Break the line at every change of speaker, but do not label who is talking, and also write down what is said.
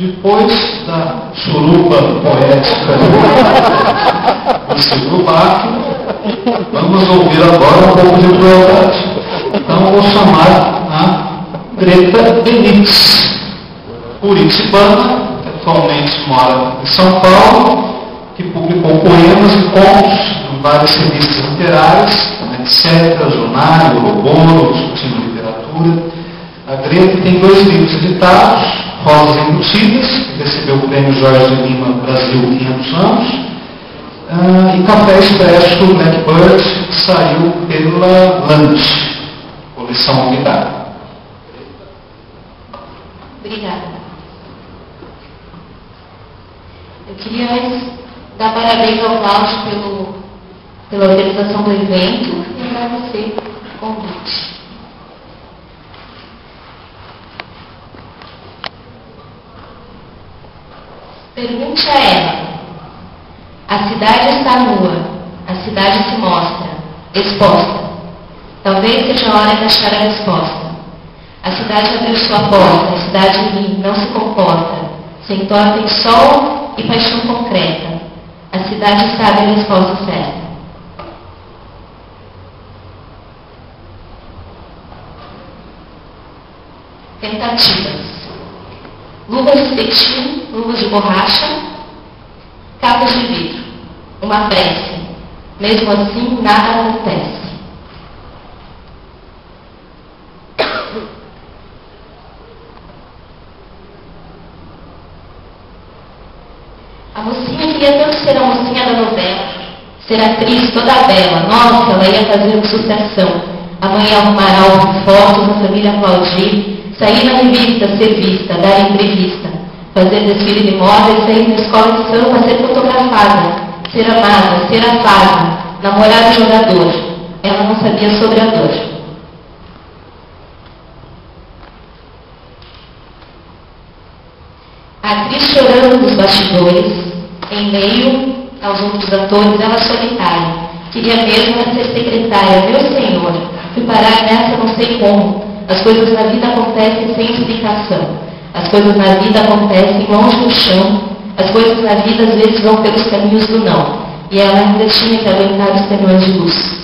Depois da suruba poética do Chico Buarque, vamos ouvir agora um pouco de crueldade. Então vou chamar a Greta Benítez, curitibana, que atualmente mora em São Paulo, que publicou poemas e contos em várias revistas literárias, como Etc., Jornal, Ouro, Discutindo Literatura. A Greta tem 2 livros editados, Rosas Embutidas, que recebeu o prêmio Jorge de Lima Brasil 500 anos, e Café Expresso Blackbird, que saiu pela Lunch, coleção unidade.
Obrigada. Eu queria dar parabéns ao Cláudio pela organização do evento e agradecer o convite. Pergunte a ela. A cidade está nua, a cidade se mostra, exposta. Talvez seja a hora de achar a resposta. A cidade abriu sua porta, a cidade ri, não se comporta, se entorta em sol e paixão concreta. A cidade sabe a resposta certa. Tentativas. Luvas de cetim, luvas de borracha, capas de vidro, uma prece. Mesmo assim, nada acontece. A mocinha queria tanto ser a mocinha da novela, ser atriz toda bela. Nossa, ela ia fazer uma sucessão. A mãe ia arrumar álbum, fotos, a família aplaudir, sair na revista, ser vista, dar entrevista, fazer desfile de moda e sair na escola de samba, ser fotografada, ser amada, ser afada, namorar o jogador. Ela não sabia sobre a dor. A atriz chorando nos bastidores, em meio aos outros atores, ela solitária. Queria mesmo ser secretária. Meu Senhor, fui parar nessa não sei como. As coisas na vida acontecem sem explicação. As coisas na vida acontecem longe do chão. As coisas na vida às vezes vão pelos caminhos do não. E ela ainda tinha que aguentar os temores de luz.